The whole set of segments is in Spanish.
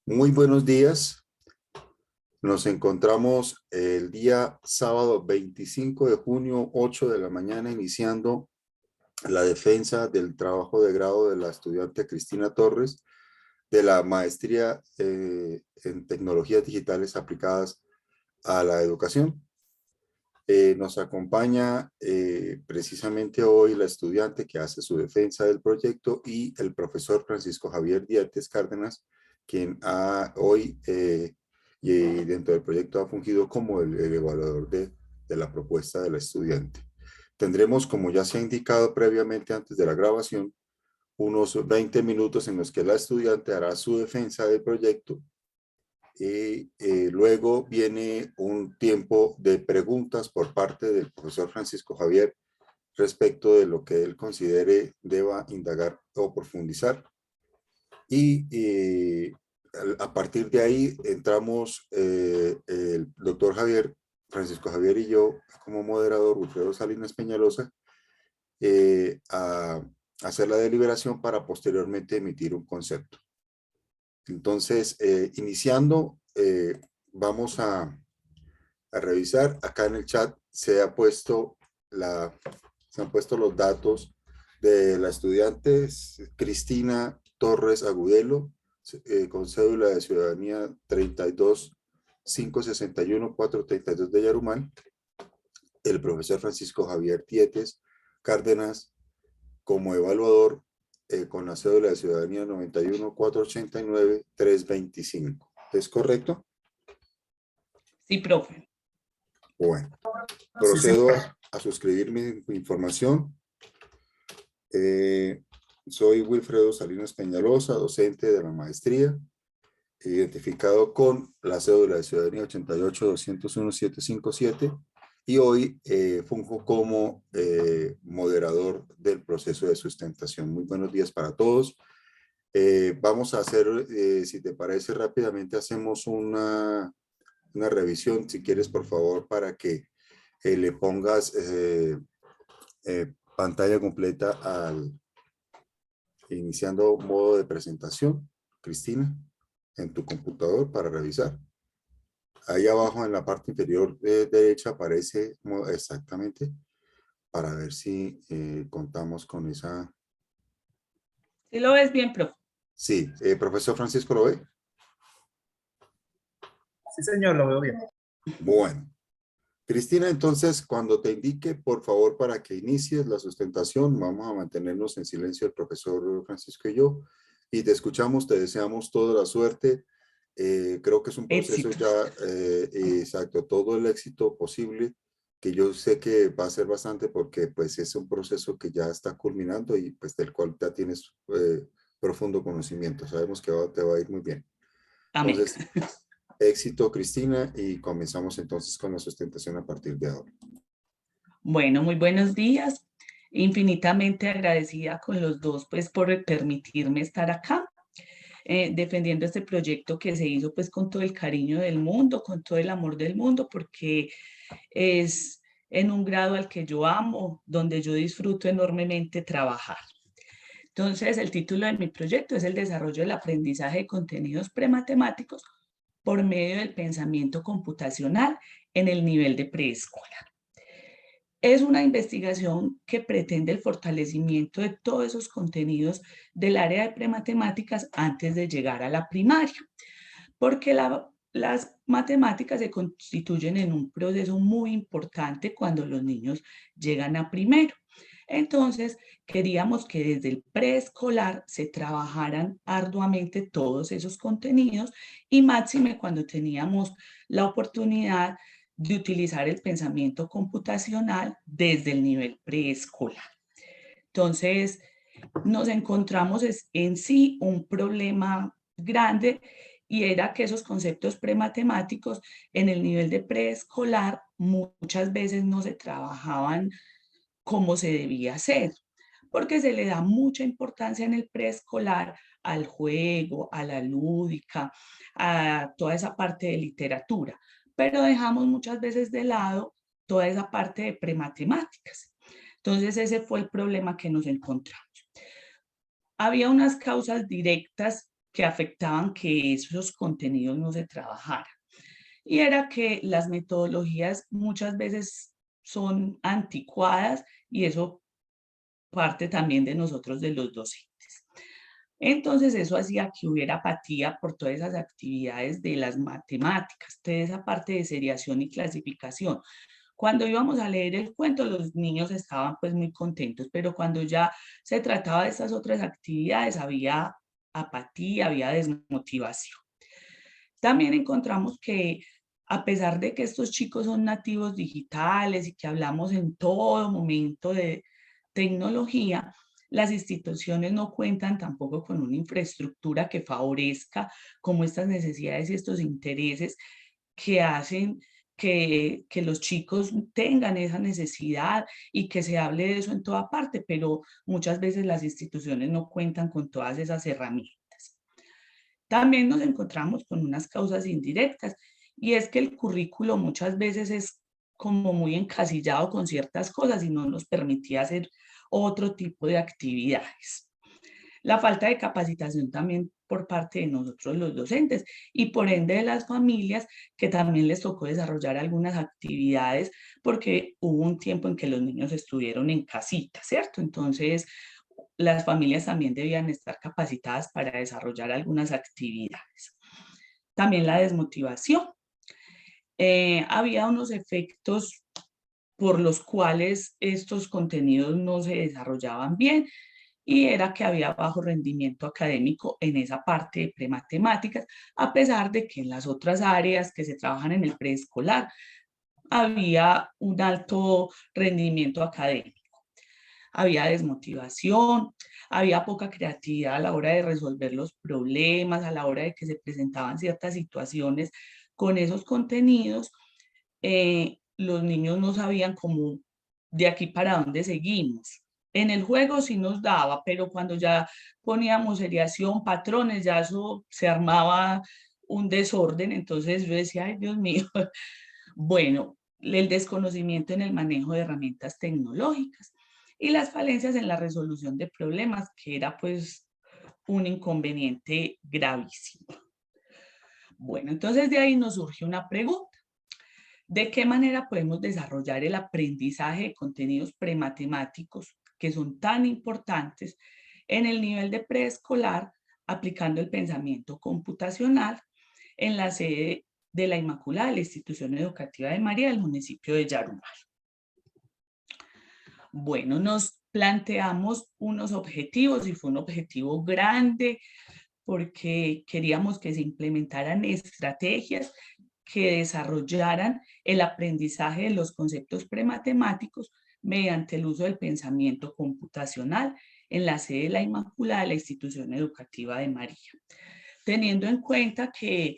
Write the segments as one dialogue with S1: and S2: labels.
S1: Muy buenos días. Nos encontramos el día sábado 25 de junio, 8 de la mañana, iniciando la defensa del trabajo de grado de la estudiante Cristina Torres de la maestría en tecnologías digitales aplicadas a la educación. Nos acompaña precisamente hoy la estudiante que hace su defensa del proyecto y el profesor Francisco Javier Dietes Cárdenas, quien hoy y dentro del proyecto ha fungido como el evaluador de la propuesta de la estudiante. Tendremos, como ya se ha indicado previamente antes de la grabación, unos 20 minutos en los que la estudiante hará su defensa del proyecto y luego viene un tiempo de preguntas por parte del profesor Francisco Javier respecto de lo que él considere deba indagar o profundizar. Y a partir de ahí entramos el doctor Javier, Francisco Javier y yo como moderador, Wilfredo Salinas Peñalosa, a hacer la deliberación para posteriormente emitir un concepto. Entonces, iniciando, vamos a revisar. Acá en el chat se han puesto los datos de la estudiante Cristina Torres Agudelo, con cédula de ciudadanía 32-561-432 de Yarumal. El profesor Francisco Javier Dietes Cárdenas como evaluador, con la cédula de ciudadanía 91-489-325. ¿Es correcto?
S2: Sí, profe.
S1: Bueno, procedo a suscribir mi información. Soy Wilfredo Salinas Peñalosa, docente de la maestría, identificado con la cédula de ciudadanía 88-201-757, y hoy funjo como moderador del proceso de sustentación. Muy buenos días para todos. Vamos a hacer, si te parece, rápidamente hacemos una revisión, si quieres, por favor, para que le pongas pantalla completa iniciando modo de presentación, Cristina, en tu computador para revisar. Ahí abajo en la parte inferior derecha aparece exactamente, para ver si contamos con esa.
S2: ¿Sí lo ves bien, profe?
S1: Sí, profesor Francisco, ¿lo ve?
S3: Sí, señor, lo veo bien.
S1: Bueno. Cristina, entonces, cuando te indique, por favor, para que inicies la sustentación, vamos a mantenernos en silencio el profesor Francisco y yo, y te escuchamos, te deseamos toda la suerte. Creo que es un proceso
S2: Éxitos.
S1: ya, exacto, todo el éxito posible, que yo sé que va a ser bastante porque pues es un proceso que ya está culminando y pues del cual ya tienes profundo conocimiento. Sabemos que te va a ir muy bien.
S2: Amén.
S1: Entonces, éxito, Cristina, y comenzamos entonces con la sustentación a partir de ahora.
S2: Bueno, muy buenos días. Infinitamente agradecida con los dos, pues, por permitirme estar acá, defendiendo este proyecto que se hizo, pues, con todo el cariño del mundo, con todo el amor del mundo, porque es en un grado al que yo amo, donde yo disfruto enormemente trabajar. Entonces, el título de mi proyecto es el desarrollo del aprendizaje de contenidos prematemáticos por medio del pensamiento computacional en el nivel de preescolar. Es una investigación que pretende el fortalecimiento de todos esos contenidos del área de prematemáticas antes de llegar a la primaria, porque las matemáticas se constituyen en un proceso muy importante cuando los niños llegan a primero. Entonces, queríamos que desde el preescolar se trabajaran arduamente todos esos contenidos y máxime cuando teníamos la oportunidad de utilizar el pensamiento computacional desde el nivel preescolar. Entonces, nos encontramos en sí un problema grande y era que esos conceptos prematemáticos en el nivel de preescolar muchas veces no se trabajaban como se debía hacer, porque se le da mucha importancia en el preescolar al juego, a la lúdica, a toda esa parte de literatura, pero dejamos muchas veces de lado toda esa parte de prematemáticas. Entonces ese fue el problema que nos encontramos. Había unas causas directas que afectaban que esos contenidos no se trabajaran. Y era que las metodologías muchas veces son anticuadas y eso parte también de nosotros, de los docentes. Entonces eso hacía que hubiera apatía por todas esas actividades de las matemáticas, toda esa parte de seriación y clasificación. Cuando íbamos a leer el cuento, los niños estaban pues muy contentos, pero cuando ya se trataba de estas otras actividades, había apatía, había desmotivación. También encontramos que a pesar de que estos chicos son nativos digitales y que hablamos en todo momento de tecnología, las instituciones no cuentan tampoco con una infraestructura que favorezca como estas necesidades y estos intereses que hacen que los chicos tengan esa necesidad y que se hable de eso en toda parte, pero muchas veces las instituciones no cuentan con todas esas herramientas. También nos encontramos con unas causas indirectas y es que el currículo muchas veces es como muy encasillado con ciertas cosas y no nos permitía hacer otro tipo de actividades. La falta de capacitación también por parte de nosotros los docentes y por ende de las familias que también les tocó desarrollar algunas actividades porque hubo un tiempo en que los niños estuvieron en casita, ¿cierto? Entonces, las familias también debían estar capacitadas para desarrollar algunas actividades. También la desmotivación. Había unos efectos por los cuales estos contenidos no se desarrollaban bien y era que había bajo rendimiento académico en esa parte de prematemáticas, a pesar de que en las otras áreas que se trabajan en el preescolar había un alto rendimiento académico. Había desmotivación, había poca creatividad a la hora de resolver los problemas, a la hora de que se presentaban ciertas situaciones con esos contenidos. Los niños no sabían cómo de aquí para dónde seguimos. En el juego sí nos daba, pero cuando ya poníamos seriación, patrones, ya eso se armaba un desorden. Entonces yo decía, ay Dios mío, bueno, el desconocimiento en el manejo de herramientas tecnológicas y las falencias en la resolución de problemas, que era pues un inconveniente gravísimo. Bueno, entonces de ahí nos surge una pregunta. ¿De qué manera podemos desarrollar el aprendizaje de contenidos prematemáticos que son tan importantes en el nivel de preescolar, aplicando el pensamiento computacional en la sede de la Inmaculada de la Institución Educativa de María del municipio de Yarumal? Bueno, nos planteamos unos objetivos y fue un objetivo grande porque queríamos que se implementaran estrategias que desarrollaran el aprendizaje de los conceptos prematemáticos mediante el uso del pensamiento computacional en la sede de la Inmaculada de la Institución Educativa de María. Teniendo en cuenta que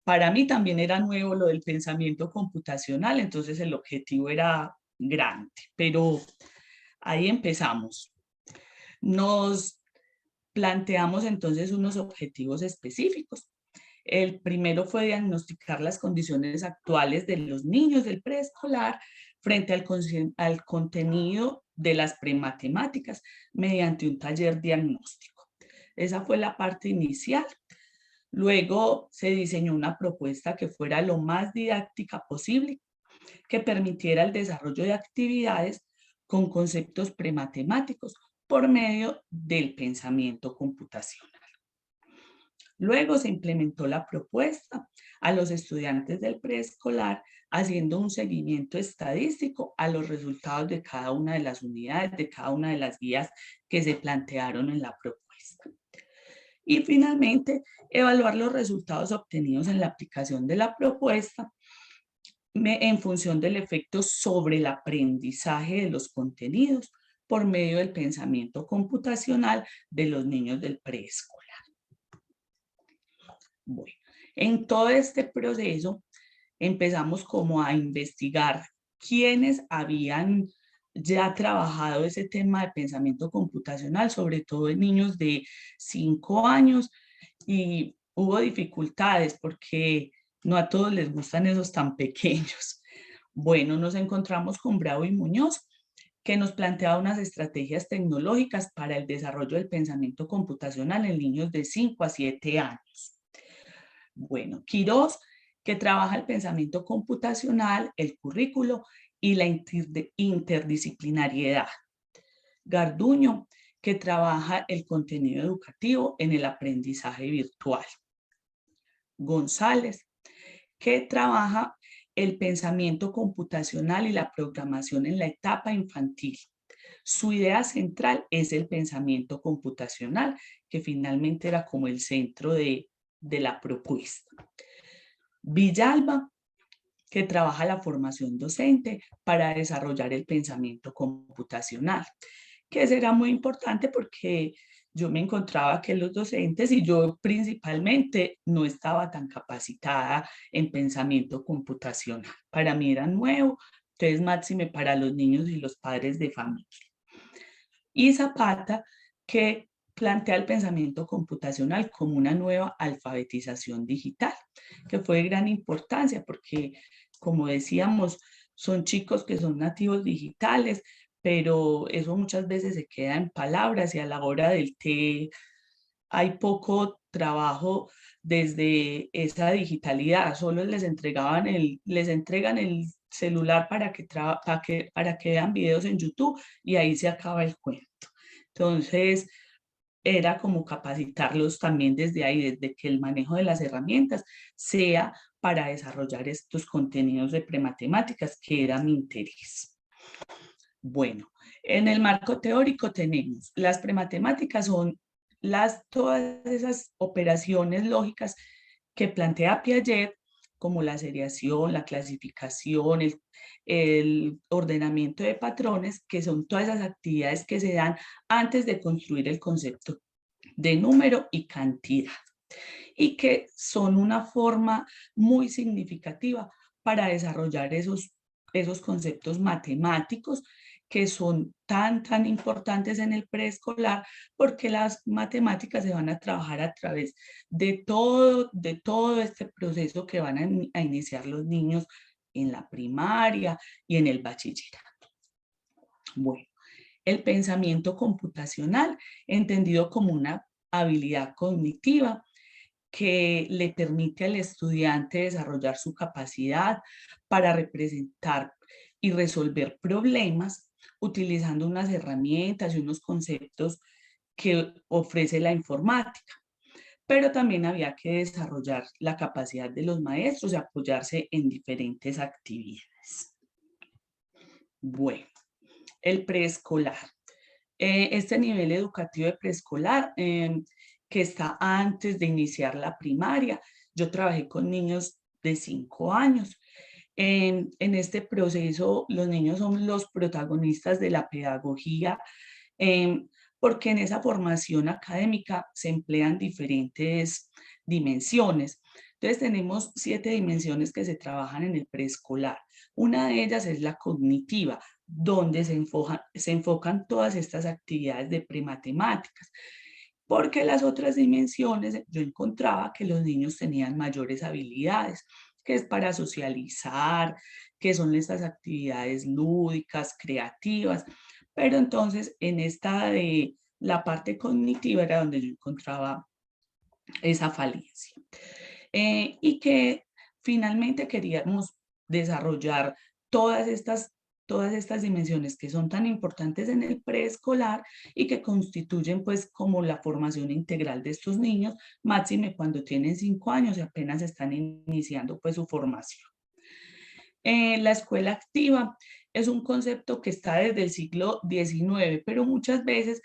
S2: para mí también era nuevo lo del pensamiento computacional, entonces el objetivo era grande, pero ahí empezamos. Nos planteamos entonces unos objetivos específicos. El primero fue diagnosticar las condiciones actuales de los niños del preescolar frente al contenido de las prematemáticas mediante un taller diagnóstico. Esa fue la parte inicial. Luego se diseñó una propuesta que fuera lo más didáctica posible, que permitiera el desarrollo de actividades con conceptos prematemáticos por medio del pensamiento computacional. Luego se implementó la propuesta a los estudiantes del preescolar haciendo un seguimiento estadístico a los resultados de cada una de las unidades, de cada una de las guías que se plantearon en la propuesta. Y finalmente, evaluar los resultados obtenidos en la aplicación de la propuesta en función del efecto sobre el aprendizaje de los contenidos por medio del pensamiento computacional de los niños del preescolar. Bueno, en todo este proceso empezamos como a investigar quiénes habían ya trabajado ese tema de pensamiento computacional, sobre todo en niños de 5 años, y hubo dificultades porque no a todos les gustan esos tan pequeños. Bueno, nos encontramos con Bravo y Muñoz, que nos planteaba unas estrategias tecnológicas para el desarrollo del pensamiento computacional en niños de 5 a 7 años. Bueno, Quirós, que trabaja el pensamiento computacional, el currículo y la interdisciplinariedad. Garduño, que trabaja el contenido educativo en el aprendizaje virtual. González, que trabaja el pensamiento computacional y la programación en la etapa infantil. Su idea central es el pensamiento computacional, que finalmente era como el centro de la propuesta. Villalba, que trabaja la formación docente para desarrollar el pensamiento computacional, que será muy importante porque yo me encontraba que los docentes y yo principalmente no estaba tan capacitada en pensamiento computacional. Para mí era nuevo, entonces máxime para los niños y los padres de familia. Y Zapata, que plantea el pensamiento computacional como una nueva alfabetización digital, que fue de gran importancia porque, como decíamos, son chicos que son nativos digitales, pero eso muchas veces se queda en palabras y a la hora del té hay poco trabajo desde esa digitalidad, solo les entregan el celular para que vean videos en YouTube y ahí se acaba el cuento. Entonces, era como capacitarlos también desde ahí, desde que el manejo de las herramientas sea para desarrollar estos contenidos de prematemáticas, que era mi interés. Bueno, en el marco teórico tenemos las prematemáticas, son todas esas operaciones lógicas que plantea Piaget, como la seriación, la clasificación, el ordenamiento de patrones, que son todas esas actividades que se dan antes de construir el concepto de número y cantidad, y que son una forma muy significativa para desarrollar esos conceptos matemáticos que son tan importantes en el preescolar, porque las matemáticas se van a trabajar a través de todo este proceso que van a iniciar los niños en la primaria y en el bachillerato. Bueno, el pensamiento computacional, entendido como una habilidad cognitiva que le permite al estudiante desarrollar su capacidad para representar y resolver problemas utilizando unas herramientas y unos conceptos que ofrece la informática. Pero también había que desarrollar la capacidad de los maestros y apoyarse en diferentes actividades. Bueno, el preescolar. Este nivel educativo de preescolar que está antes de iniciar la primaria. Yo trabajé con niños de 5 años. En este proceso, los niños son los protagonistas de la pedagogía, porque en esa formación académica se emplean diferentes dimensiones. Entonces tenemos 7 dimensiones que se trabajan en el preescolar. Una de ellas es la cognitiva, donde se enfocan todas estas actividades de prematemáticas, porque las otras dimensiones yo encontraba que los niños tenían mayores habilidades, que es para socializar, que son estas actividades lúdicas, creativas, pero entonces en esta de la parte cognitiva era donde yo encontraba esa falencia. Y que finalmente queríamos desarrollar todas estas dimensiones que son tan importantes en el preescolar y que constituyen pues como la formación integral de estos niños, máxime cuando tienen 5 años y apenas están iniciando pues su formación. La escuela activa es un concepto que está desde el siglo XIX, pero muchas veces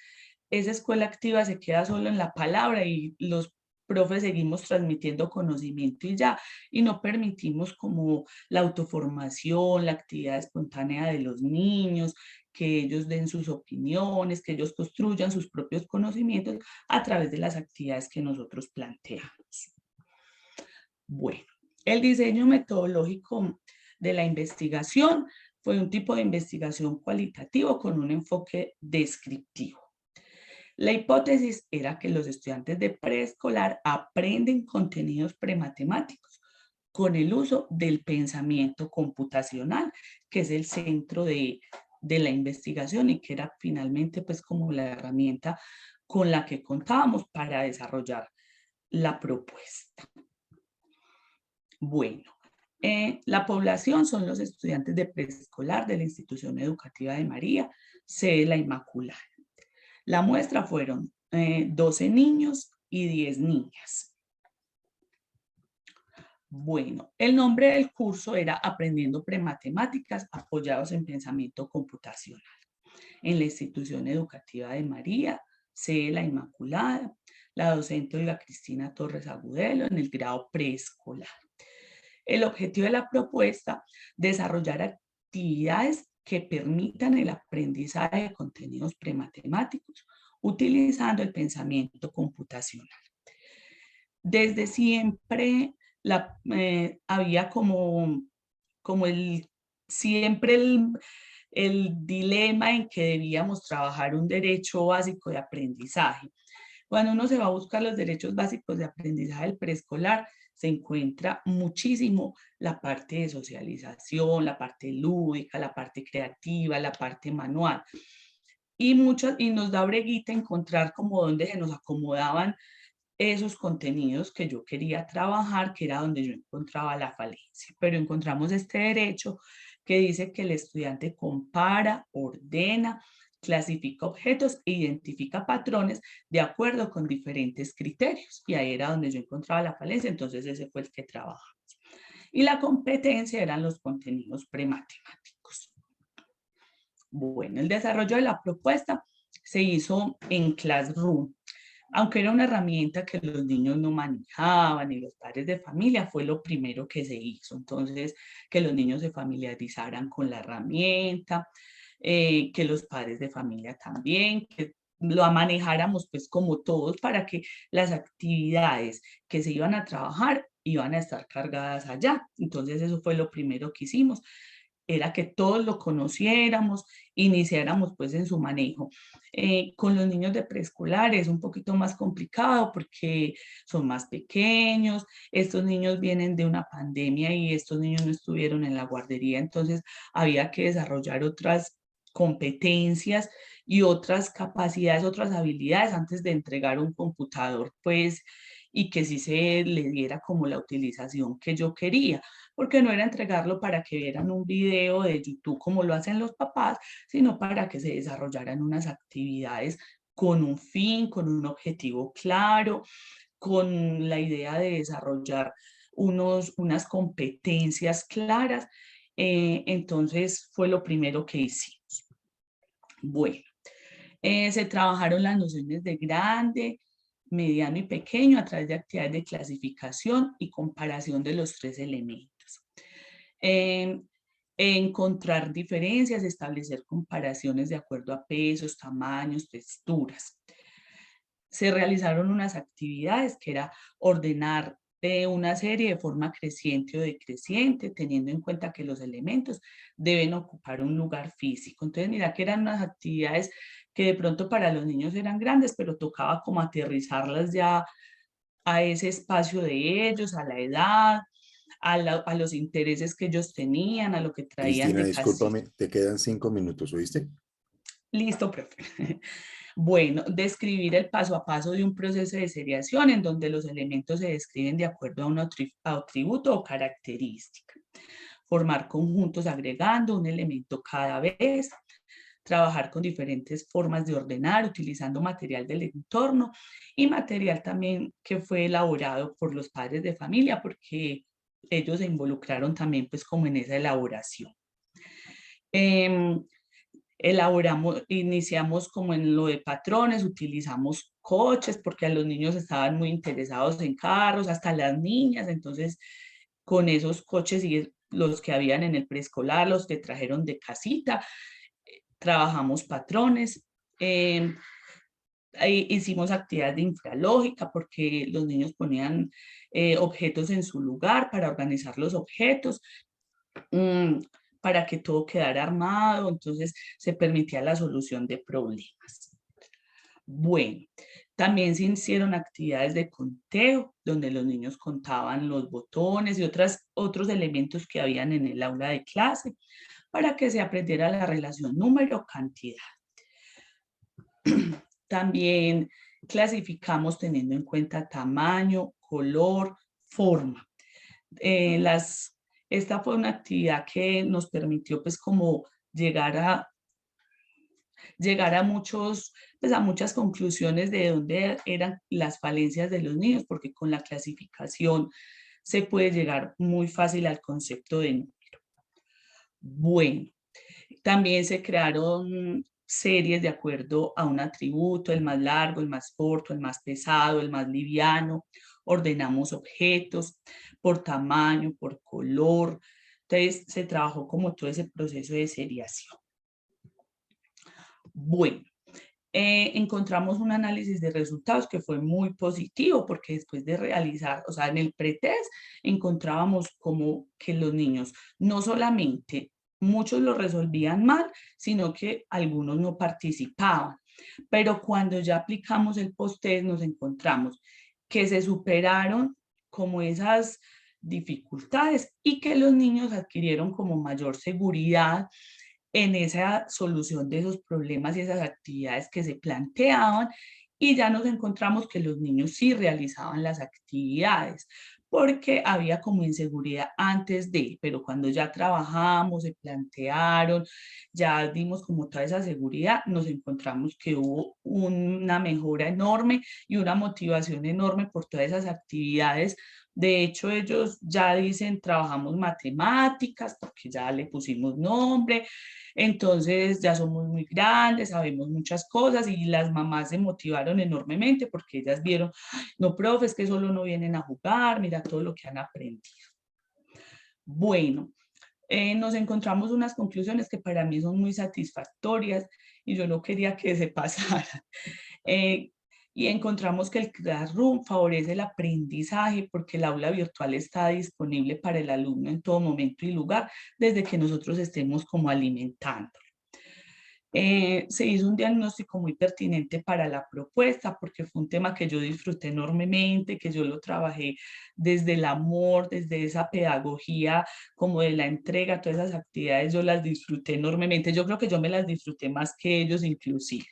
S2: esa escuela activa se queda solo en la palabra y los profes seguimos transmitiendo conocimiento y ya, y no permitimos como la autoformación, la actividad espontánea de los niños, que ellos den sus opiniones, que ellos construyan sus propios conocimientos a través de las actividades que nosotros planteamos. Bueno, el diseño metodológico de la investigación fue un tipo de investigación cualitativo con un enfoque descriptivo. La hipótesis era que los estudiantes de preescolar aprenden contenidos prematemáticos con el uso del pensamiento computacional, que es el centro de de la investigación y que era finalmente pues como la herramienta con la que contábamos para desarrollar la propuesta. Bueno, la población son los estudiantes de preescolar de la institución educativa de María, sede La Inmaculada. La muestra fueron 12 niños y 10 niñas. Bueno, el nombre del curso era Aprendiendo Prematemáticas apoyados en pensamiento computacional. En la institución educativa de María, sede La Inmaculada, la docente Olga Cristina Torres Agudelo en el grado preescolar. El objetivo de la propuesta, desarrollar actividades que permitan el aprendizaje de contenidos prematemáticos utilizando el pensamiento computacional. Desde siempre había siempre el dilema en que debíamos trabajar un derecho básico de aprendizaje. Cuando uno se va a buscar los derechos básicos de aprendizaje del preescolar, se encuentra muchísimo la parte de socialización, la parte lúdica, la parte creativa, la parte manual. Y nos da breguita encontrar como dónde se nos acomodaban esos contenidos que yo quería trabajar, que era donde yo encontraba la falencia. Pero encontramos este derecho que dice que el estudiante compara, ordena, clasifica objetos e identifica patrones de acuerdo con diferentes criterios. Y ahí era donde yo encontraba la falencia, entonces ese fue el que trabajamos. Y la competencia eran los contenidos prematemáticos. Bueno, el desarrollo de la propuesta se hizo en Classroom. Aunque era una herramienta que los niños no manejaban y los padres de familia, fue lo primero que se hizo. Entonces, que los niños se familiarizaran con la herramienta, que los padres de familia también, que lo manejáramos pues como todos para que las actividades que se iban a trabajar iban a estar cargadas allá. Entonces, eso fue lo primero que hicimos, era que todos lo conociéramos, iniciáramos pues en su manejo. Con los niños de preescolar es un poquito más complicado porque son más pequeños, estos niños vienen de una pandemia y estos niños no estuvieron en la guardería, entonces había que desarrollar otras competencias y otras capacidades, otras habilidades antes de entregar un computador, pues, y que sí se le diera como la utilización que yo quería, porque no era entregarlo para que vieran un video de YouTube como lo hacen los papás, sino para que se desarrollaran unas actividades con un fin, con un objetivo claro, con la idea de desarrollar unas competencias claras. Entonces fue lo primero que hicimos. Bueno, se trabajaron las nociones de grande, mediano y pequeño a través de actividades de clasificación y comparación de los tres elementos. Encontrar diferencias, establecer comparaciones de acuerdo a pesos, tamaños, texturas. Se realizaron unas actividades que era ordenar una serie de forma creciente o decreciente, teniendo en cuenta que los elementos deben ocupar un lugar físico. Entonces, mira que eran unas actividades que de pronto para los niños eran grandes, pero tocaba como aterrizarlas ya a ese espacio de ellos, a la edad, a los intereses que ellos tenían, a lo que traían
S1: Cristina,
S2: de casita.
S1: discúlpame, te quedan 5 minutos, ¿oíste?
S2: Listo, profe. Bueno, describir el paso a paso de un proceso de seriación en donde los elementos se describen de acuerdo a un atributo o característica. Formar conjuntos agregando un elemento cada vez. Trabajar con diferentes formas de ordenar, utilizando material del entorno y material también que fue elaborado por los padres de familia, porque ellos se involucraron también pues como en esa elaboración. Iniciamos como en lo de patrones, utilizamos coches porque a los niños estaban muy interesados en carros, hasta las niñas, entonces con esos coches y los que habían en el preescolar, los que trajeron de casita, trabajamos patrones. Hicimos actividades de infralógica porque los niños ponían objetos en su lugar para organizar los objetos, para que todo quedara armado, entonces se permitía la solución de problemas. Bueno, también se hicieron actividades de conteo, donde los niños contaban los botones y otros elementos que habían en el aula de clase, para que se aprendiera la relación número-cantidad. También clasificamos teniendo en cuenta tamaño, color, forma. Esta fue una actividad que nos permitió pues como llegar a muchas conclusiones de dónde eran las falencias de los niños, porque con la clasificación se puede llegar muy fácil al concepto de número. Bueno, también se crearon series de acuerdo a un atributo, el más largo, el más corto, el más pesado, el más liviano. Ordenamos objetos por tamaño, por color. Entonces se trabajó como todo ese proceso de seriación. Bueno, encontramos un análisis de resultados que fue muy positivo porque después de realizar, o sea, en el pretest encontrábamos como que los niños no solamente muchos lo resolvían mal, sino que algunos no participaban. Pero cuando ya aplicamos el post-test nos encontramos que se superaron como esas dificultades y que los niños adquirieron como mayor seguridad en esa solución de esos problemas y esas actividades que se planteaban, y ya nos encontramos que los niños sí realizaban las actividades, porque había como inseguridad antes de, pero cuando ya trabajamos, se plantearon, ya dimos como toda esa seguridad, nos encontramos que hubo una mejora enorme y una motivación enorme por todas esas actividades. De hecho, ellos ya dicen, trabajamos matemáticas, porque ya le pusimos nombre, entonces ya somos muy grandes, sabemos muchas cosas, y las mamás se motivaron enormemente porque ellas vieron, no, profe, es que solo no vienen a jugar, mira todo lo que han aprendido. Bueno, nos encontramos unas conclusiones que para mí son muy satisfactorias y yo no quería que se pasara. Y encontramos que el Classroom favorece el aprendizaje porque el aula virtual está disponible para el alumno en todo momento y lugar, desde que nosotros estemos como alimentándolo. Se hizo un diagnóstico muy pertinente para la propuesta porque fue un tema que yo disfruté enormemente, que yo lo trabajé desde el amor, desde esa pedagogía como de la entrega, todas esas actividades yo las disfruté enormemente. Yo creo que yo me las disfruté más que ellos inclusive.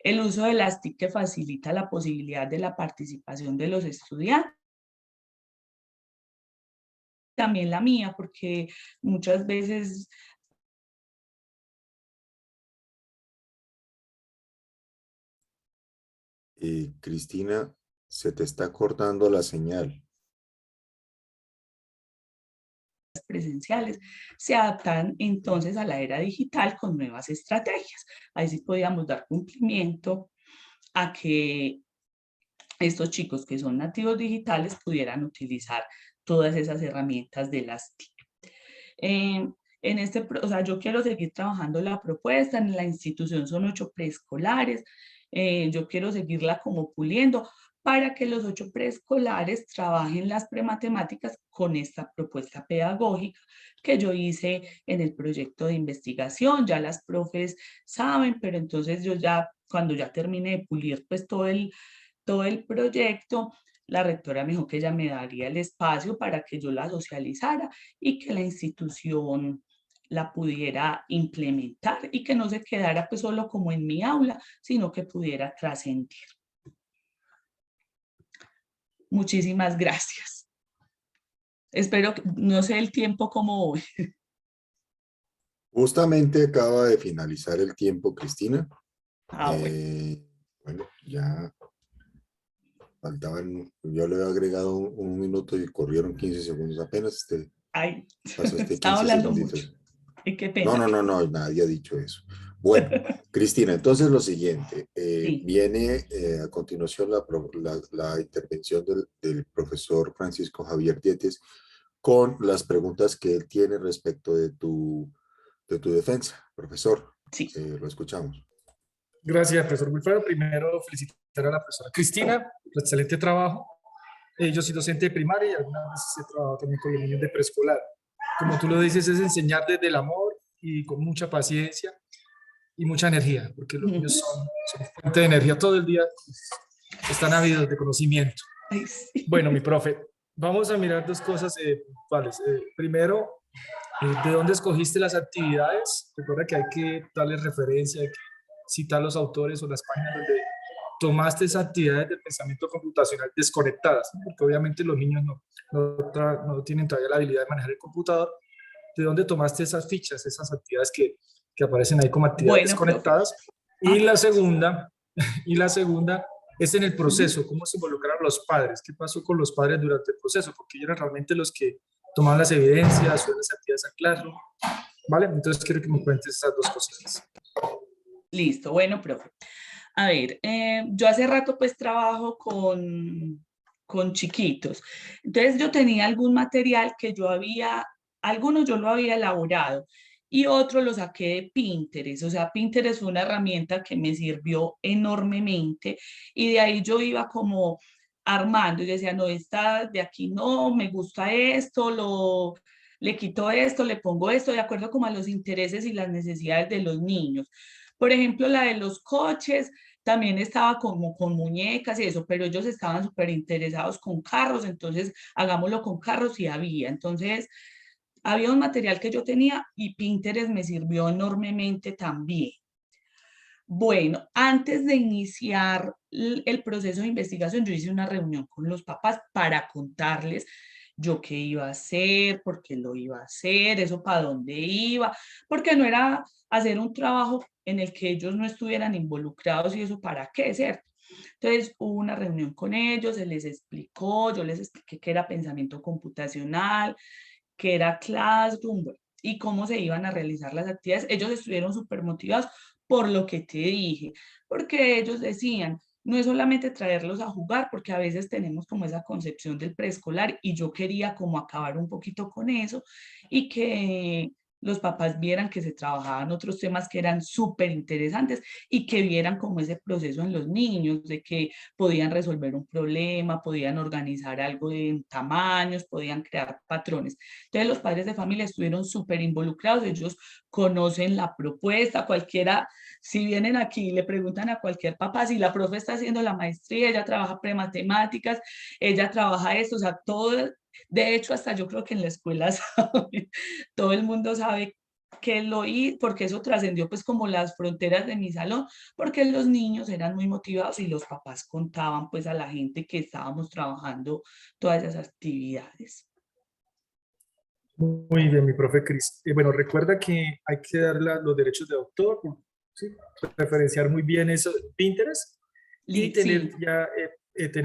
S2: El uso de las TIC que facilita la posibilidad de la participación de los estudiantes. También la mía, porque muchas veces
S1: Cristina, se te está cortando la señal.
S2: presenciales se adaptan entonces a la era digital con nuevas estrategias. Ahí sí podíamos dar cumplimiento a que estos chicos que son nativos digitales pudieran utilizar todas esas herramientas de las TIC. O sea, yo quiero seguir trabajando la propuesta. En la institución son 8 preescolares. Yo quiero seguirla como puliendo para que los 8 preescolares trabajen las prematemáticas con esta propuesta pedagógica que yo hice en el proyecto de investigación. Ya las profes saben, pero entonces yo ya, cuando ya termine de pulir pues todo el proyecto, la rectora me dijo que ella me daría el espacio para que yo la socializara y que la institución la pudiera implementar y que no se quedara pues solo como en mi aula, sino que pudiera trascender. Muchísimas gracias. Espero que, no sé el tiempo como hoy.
S1: Justamente acaba de finalizar el tiempo, Cristina.
S2: Bueno.
S1: Bueno, ya faltaban, yo le he agregado un minuto y corrieron 15 segundos. Apenas
S2: Ay,
S1: pasaste
S2: estaba
S1: 15
S2: hablando mucho.
S1: segunditos.
S2: Y qué
S1: No,
S2: pena.
S1: no, no, no, nadie ha dicho eso. Bueno, Cristina, entonces lo siguiente,
S2: Sí.
S1: viene a continuación la intervención del profesor Francisco Javier Dietes con las preguntas que él tiene respecto de tu defensa. Profesor,
S2: Sí.
S1: lo escuchamos.
S3: Gracias, profesor Wilfredo. Primero, felicitar a la profesora Cristina por excelente trabajo. Yo soy docente de primaria y algunas veces he trabajado también con los niños de preescolar. Como tú lo dices, es enseñar desde el amor y con mucha paciencia y mucha energía, porque los niños son fuente de energía todo el día, están ávidos de conocimiento.
S2: Ay, sí.
S3: Bueno, mi profe, vamos a mirar dos cosas puntuales. Primero, ¿De dónde escogiste las actividades? Recuerda que hay que darles referencia, hay que citar los autores o las páginas donde tomaste esas actividades de pensamiento computacional desconectadas, ¿no? Porque obviamente los niños no tienen todavía la habilidad de manejar el computador. ¿De dónde tomaste esas fichas, esas actividades que aparecen ahí como actividades
S2: Bueno, profe.
S3: desconectadas? Y la segunda es en el proceso, ¿cómo se involucraron los padres? ¿Qué pasó con los padres durante el proceso? Porque ellos eran realmente los que tomaban las evidencias o las actividades a claro, ¿vale? Entonces quiero que me cuentes esas dos cositas.
S2: Listo, bueno, profe. A ver, yo hace rato pues trabajo con chiquitos. Entonces yo tenía algún material que algunos yo lo había elaborado y otros lo saqué de Pinterest. O sea, Pinterest fue una herramienta que me sirvió enormemente y de ahí yo iba como armando y decía, no, esta de aquí no, me gusta esto, le quito esto, le pongo esto, de acuerdo como a los intereses y las necesidades de los niños. Por ejemplo, la de los coches, también estaba como con muñecas y eso, pero ellos estaban súper interesados con carros, entonces hagámoslo con carros y había. Entonces, había un material que yo tenía y Pinterest me sirvió enormemente también. Bueno, antes de iniciar el proceso de investigación, yo hice una reunión con los papás para contarles yo qué iba a hacer, por qué lo iba a hacer, eso para dónde iba, porque no era hacer un trabajo en el que ellos no estuvieran involucrados y eso para qué, ¿cierto? Entonces hubo una reunión con ellos, se les explicó, yo les expliqué qué era pensamiento computacional, qué era Classroom y cómo se iban a realizar las actividades. Ellos estuvieron súper motivados por lo que te dije, porque ellos decían, no es solamente traerlos a jugar, porque a veces tenemos como esa concepción del preescolar y yo quería como acabar un poquito con eso y que los papás vieran que se trabajaban otros temas que eran súper interesantes y que vieran como ese proceso en los niños, de que podían resolver un problema, podían organizar algo en tamaños, podían crear patrones. Entonces los padres de familia estuvieron súper involucrados, ellos conocen la propuesta, cualquiera, si vienen aquí y le preguntan a cualquier papá si la profe está haciendo la maestría, ella trabaja prematemáticas, ella trabaja esto, o sea, todo, de hecho hasta yo creo que en la escuela sabe, todo el mundo sabe que lo hice, porque eso trascendió pues como las fronteras de mi salón, porque los niños eran muy motivados y los papás contaban pues a la gente que estábamos trabajando todas esas actividades.
S3: Muy bien, mi profe Cris. Bueno, recuerda que hay que dar los derechos de autor, ¿sí? Referenciar muy bien eso de Pinterest y tener
S2: Sí,
S3: ya,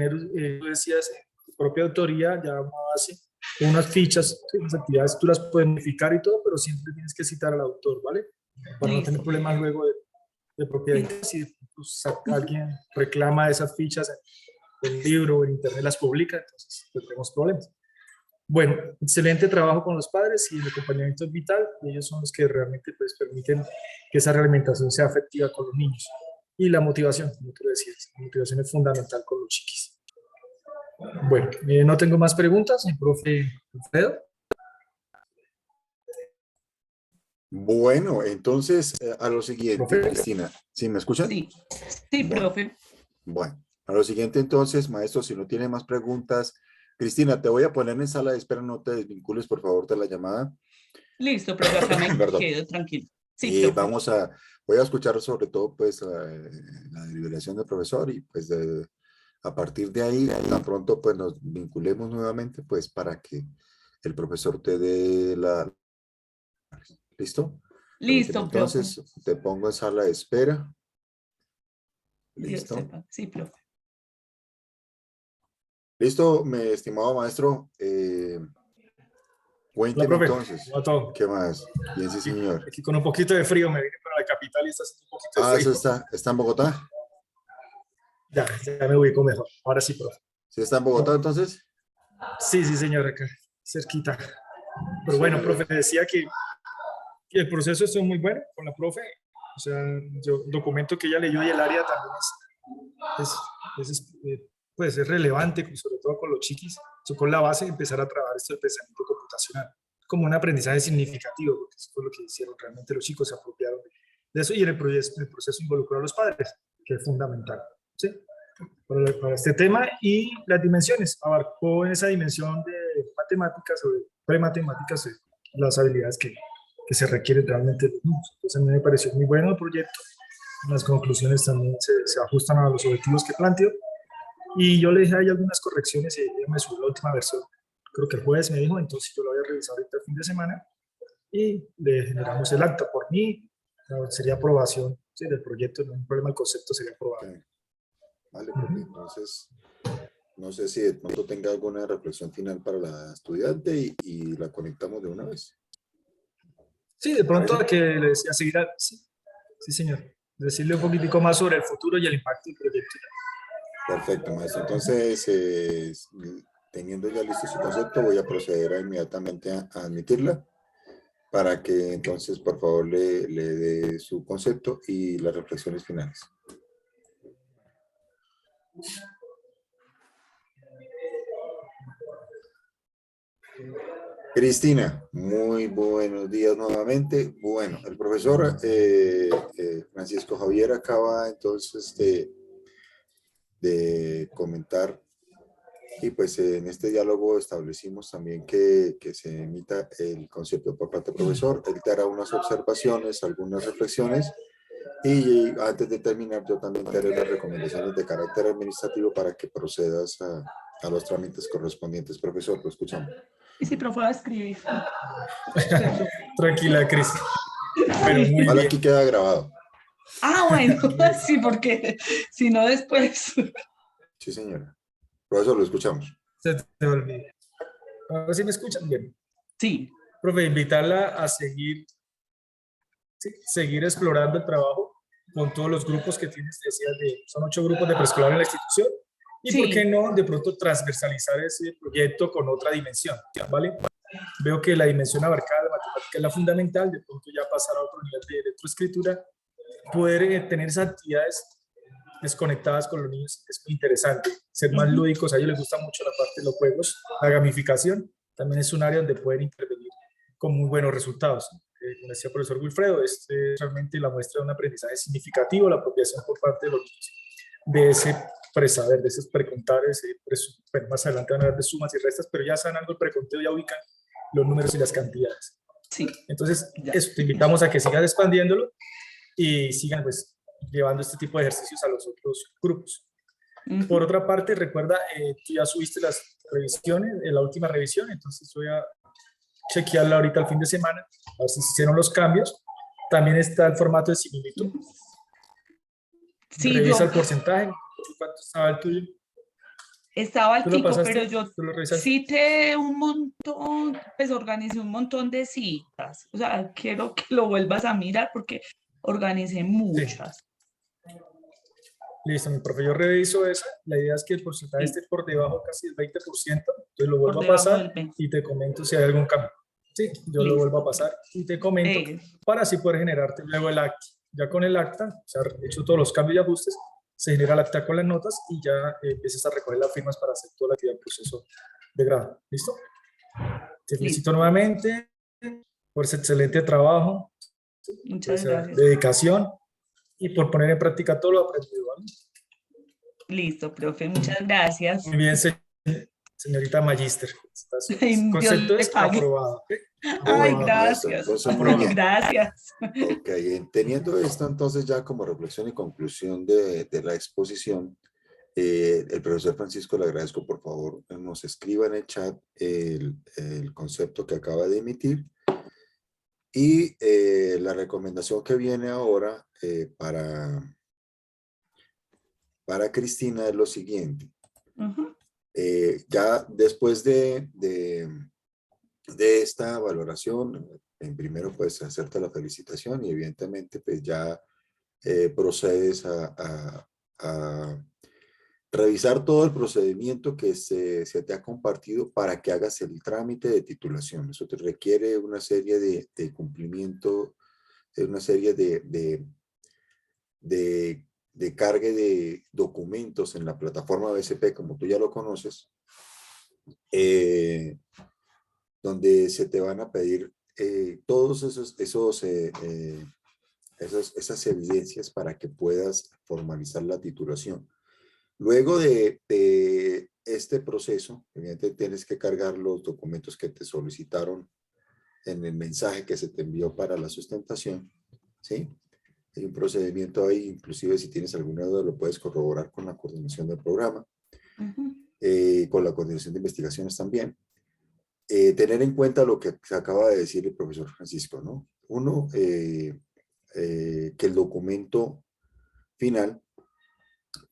S3: tú decías, tu propia autoría, ya una base, unas fichas, ¿sí? Las actividades tú las puedes modificar y todo, pero siempre tienes que citar al autor, ¿vale? Para no tener
S2: listo.
S3: problemas luego de propiedad.
S2: Sí.
S3: Si pues, alguien reclama esas fichas en un libro o en internet las publica, entonces tendremos problemas. Bueno, excelente trabajo con los padres y el acompañamiento es vital. Y ellos son los que realmente pues, permiten que esa realimentación sea efectiva con los niños. Y la motivación, como tú decías, la motivación es fundamental con los chiquis. Bueno, no tengo más preguntas, el profe Alfredo.
S1: Bueno, entonces a lo siguiente,
S3: Profe.
S1: Cristina. ¿Sí me escuchan?
S2: Sí, sí,
S1: Bueno,
S2: profe.
S1: bueno. A lo siguiente entonces, maestro, si no tiene más preguntas, Cristina, te voy a poner en sala de espera, no te desvincules por favor de la llamada.
S2: Listo, profe, acá me
S1: Perdón.
S2: quedo tranquilo. Sí,
S1: Y
S2: profe.
S1: voy a escuchar sobre todo pues la deliberación del profesor y pues a partir de ahí, tan pronto pues nos vinculemos nuevamente pues para que el profesor te dé la... ¿Listo? Permíteme
S2: Listo, profe.
S1: entonces, te pongo en sala de espera.
S2: Dios
S1: ¿Listo?
S2: sepa. Sí, profe.
S1: ¿Listo, mi estimado maestro?
S3: Hola,
S1: Cuénteme
S3: profe.
S1: entonces,
S3: Hola a todos.
S1: ¿qué más? Bien, sí,
S3: Aquí,
S1: señor.
S3: aquí con un poquito de frío, me vine para la capital y está haciendo un poquito de
S1: Ah, eso
S3: frío.
S1: está en Bogotá.
S3: Ya me ubico mejor. Ahora sí, profe.
S1: ¿Sí está en Bogotá entonces?
S3: Sí, sí, señor, acá, cerquita. Pero bueno,
S1: Chévere.
S3: profe, decía que el proceso estuvo muy bueno con la profe. O sea, yo documento que ella leyó y el área también pues es relevante, sobre todo con los chiquis. Eso con la base de empezar a trabajar esto del pensamiento computacional como un aprendizaje significativo, porque eso fue lo que hicieron realmente los chicos, se apropiaron de eso y en el proceso involucró a los padres, que es fundamental. ¿Sí? Para este tema y las dimensiones. Abarcó esa dimensión de matemáticas o de prematemáticas, las habilidades que se requieren realmente de los niños. Entonces a mí me pareció muy bueno el proyecto, las conclusiones también se ajustan a los objetivos que planteo, y yo le dije ahí algunas correcciones y ella me subió la última versión, creo que el jueves me dijo, entonces yo lo voy a revisar ahorita el fin de semana y le generamos el acta. Por mí sería aprobación, sí, del proyecto, no hay un problema, el concepto sería aprobado.
S1: Ok. Vale, profe. Entonces, no sé si de pronto tenga alguna reflexión final para la estudiante y la conectamos de una vez.
S3: Sí, de pronto
S1: ¿Parece?
S3: que le decía seguir, sí, sí señor, decirle un poquitico más sobre el futuro y el impacto del proyecto.
S1: Perfecto, maestro. Entonces, teniendo ya listo su concepto, voy a proceder inmediatamente a admitirla para que entonces, por favor, le dé su concepto y las reflexiones finales. Cristina, muy buenos días nuevamente. Bueno, el profesor Francisco Javier acaba entonces de comentar y pues en este diálogo establecimos también que se emita el concepto por parte del profesor. Él te hará unas observaciones, algunas reflexiones y antes de terminar yo también te haré las recomendaciones de carácter administrativo para que procedas a los trámites correspondientes. Profesor, lo escuchamos.
S2: Y si profe va a escribir. Perdón.
S3: Tranquila, Cris. Bueno, muy
S1: Vale,
S3: bien.
S1: aquí queda grabado.
S2: Ah, bueno, sí, porque si no después.
S1: Sí, señora. Profesor, lo escuchamos.
S3: Se te olvida. Ahora sí me escuchan bien.
S2: Sí.
S3: Profe, invitarla a seguir, sí, seguir explorando el trabajo con todos los grupos que tienes, decías, son 8 grupos de preescolar en la institución, y por qué
S2: Sí.
S3: no de pronto transversalizar ese proyecto con otra dimensión, ¿vale? Veo que la dimensión abarcada de matemática es la fundamental, de pronto ya pasar a otro nivel de lectoescritura, poder tener esas actividades desconectadas con los niños es muy interesante, ser más lúdicos. A ellos les gusta mucho la parte de los juegos, la gamificación también es un área donde pueden intervenir con muy buenos resultados. Como decía el profesor Wilfredo, es realmente la muestra de un aprendizaje significativo, la apropiación por parte de los niños de ese presaber, de esos precontares. Bueno, más adelante van a hablar de sumas y restas, pero ya saben algo el preconteo, ya ubican los números y las cantidades.
S2: Sí.
S3: Entonces,
S2: Ya.
S3: eso, te invitamos a que sigas expandiéndolo y sigan pues llevando este tipo de ejercicios a los otros grupos. Por otra parte, recuerda, tú ya subiste las revisiones, la última revisión, entonces voy a chequearla ahorita el fin de semana, a ver si se hicieron los cambios. También está el formato de similitud.
S2: Sí,
S3: Revisa
S2: yo
S3: el porcentaje. ¿Cuánto estaba el tuyo?
S2: estaba
S3: ¿Tú lo
S2: altico, pero
S3: pasaste?
S2: yo
S3: ¿Tú lo revisaste?
S2: cité un montón, pues organicé un montón de citas. O sea, quiero que lo vuelvas a mirar porque organicé
S3: Sí.
S2: muchas.
S3: Listo, mi profe, yo reviso eso. La idea es que el porcentaje
S2: Sí,
S3: esté por debajo casi del 20%. Entonces lo
S2: por
S3: vuelvo a
S2: debajo
S3: pasar
S2: del 20.
S3: y te comento si hay algún cambio. Sí, yo lo vuelvo a
S2: Listo.
S3: pasar y te comento
S2: Eh,
S3: para así poder generarte luego el acta. Ya con el acta, o sea, hecho todos los cambios y ajustes, se genera el acta con las notas y ya empiezas a recoger las firmas para hacer toda la actividad del proceso de grado. ¿Listo? Te felicito
S2: listo.
S3: nuevamente por ese excelente trabajo, por
S2: Muchas
S3: esa
S2: gracias.
S3: dedicación y por poner en práctica todo lo aprendido, ¿vale?
S2: Listo, profe, muchas gracias.
S3: Muy bien, señorita Magister.
S2: Ay, Dios
S3: Concepto
S2: le
S3: es
S2: pague.
S3: aprobado. ¿Ok?
S2: Ay,
S1: Bueno,
S3: Aprobado.
S1: maestro,
S2: gracias.
S1: entonces muy
S3: Aprobado.
S1: bien.
S2: Gracias.
S1: Ok, teniendo esto entonces ya como reflexión y conclusión de la exposición, el profesor Francisco le agradezco por favor nos escriba en el chat el concepto que acaba de emitir y la recomendación que viene ahora para Cristina es lo siguiente. Ya después de esta valoración, en primero pues hacerte la felicitación y evidentemente pues ya procedes a revisar todo el procedimiento que se te ha compartido para que hagas el trámite de titulación. Eso te requiere una serie de cumplimiento, una serie de carga de documentos en la plataforma BCP, como tú ya lo conoces, donde se te van a pedir todos esas evidencias para que puedas formalizar la titulación. Luego de este proceso, evidentemente tienes que cargar los documentos que te solicitaron en el mensaje que se te envió para la sustentación, ¿sí? Hay un procedimiento ahí, inclusive si tienes alguna duda lo puedes corroborar con la coordinación del programa, con la coordinación de investigaciones también. Tener en cuenta lo que acaba de decir el profesor Francisco, ¿no? Uno, que el documento final,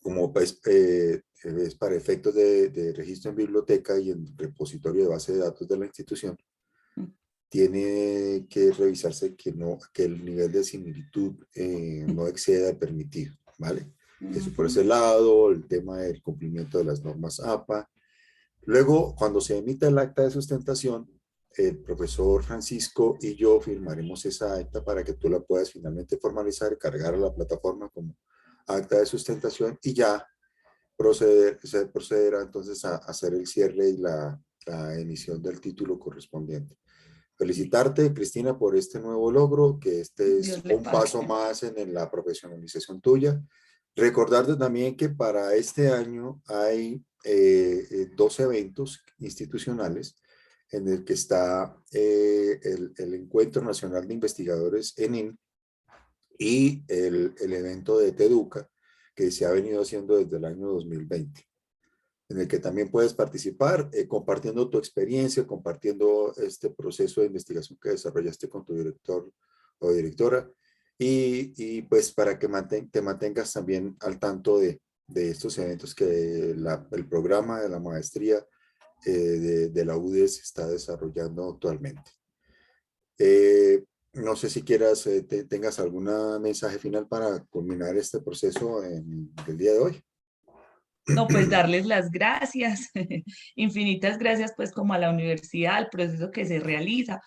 S1: como pues, es para efectos de registro en biblioteca y en repositorio de base de datos de la institución, tiene que revisarse que el nivel de similitud no exceda el permitido, ¿vale? Eso por ese lado, el tema del cumplimiento de las normas APA. Luego, cuando se emita el acta de sustentación, el profesor Francisco y yo firmaremos esa acta para que tú la puedas finalmente formalizar, cargar a la plataforma como acta de sustentación y ya se procederá entonces a hacer el cierre y la emisión del título correspondiente. Felicitarte, Cristina, por este nuevo logro, que este es
S2: Dios le
S1: un
S2: pague.
S1: paso más en la profesionalización tuya. Recordarte también que para este año hay 2 eventos institucionales en el que está el Encuentro Nacional de Investigadores ENIN y el evento de TEDUCA, que se ha venido haciendo desde el año 2020, en el que también puedes participar compartiendo tu experiencia, compartiendo este proceso de investigación que desarrollaste con tu director o directora, y pues para que te mantengas también al tanto de estos eventos que el programa de la maestría de la UDES está desarrollando actualmente. No sé si quieras, tengas algún mensaje final para culminar este proceso en el día de hoy.
S2: No, pues darles las gracias, infinitas gracias pues como a la universidad, al proceso que se realiza,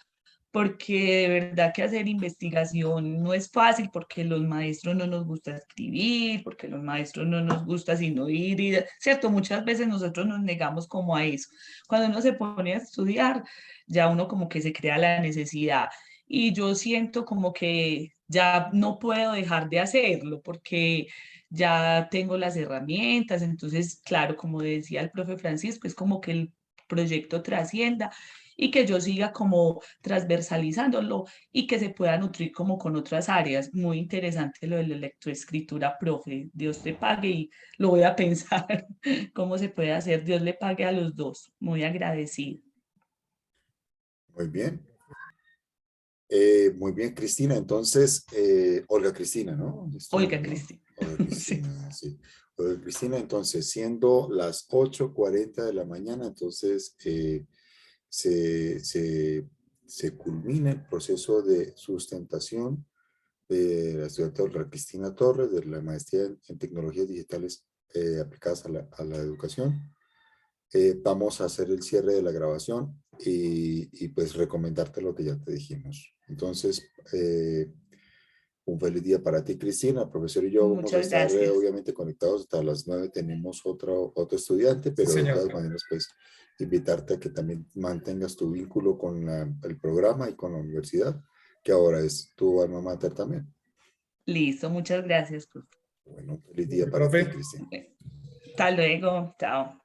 S2: porque de verdad que hacer investigación no es fácil, porque los maestros no nos gusta escribir, porque los maestros no nos gusta sino ir y, ¿cierto? Muchas veces nosotros nos negamos como a eso. Cuando uno se pone a estudiar, ya uno como que se crea la necesidad y yo siento como que ya no puedo dejar de hacerlo porque ya tengo las herramientas, entonces, claro, como decía el profe Francisco, es como que el proyecto trascienda y que yo siga como transversalizándolo y que se pueda nutrir como con otras áreas. Muy interesante lo de la lectoescritura, profe. Dios te pague y lo voy a pensar cómo se puede hacer. Dios le pague a los dos. Muy agradecido.
S1: Muy bien. Muy bien, Cristina. Entonces, Olga Cristina, ¿no?
S2: Olga
S1: ¿No?
S2: Cristina.
S1: Olga
S2: Sí.
S1: Cristina, sí. Olga Cristina, entonces, siendo las 8:40 de la mañana, entonces se culmina el proceso de sustentación de la estudiante Olga Cristina Torres, de la maestría en tecnologías digitales aplicadas a la educación. Vamos a hacer el cierre de la grabación y pues recomendarte lo que ya te dijimos. Entonces, un feliz día para ti, Cristina. El profesor y yo vamos a
S2: Muchas
S1: estar
S2: gracias.
S1: obviamente conectados hasta las 9. Tenemos otro estudiante, pero de
S3: señor.
S1: todas maneras, pues invitarte a que también mantengas tu vínculo con el programa y con la universidad, que ahora es tu alma mater también.
S2: Listo, muchas gracias, profe.
S1: Bueno, feliz día para ti,
S3: Profe.
S1: Cristina.
S2: Hasta luego. Chao.